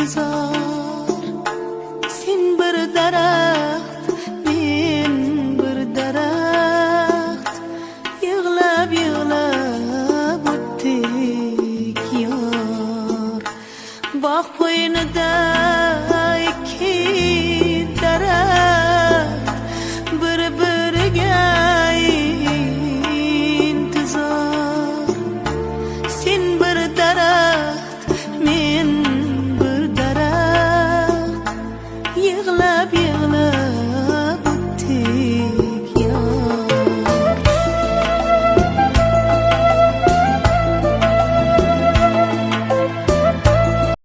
intizor. Sen bir daraxt, men bir daraxt, yig'lab yig'lab o'tdik yor. Bog' qo'ynida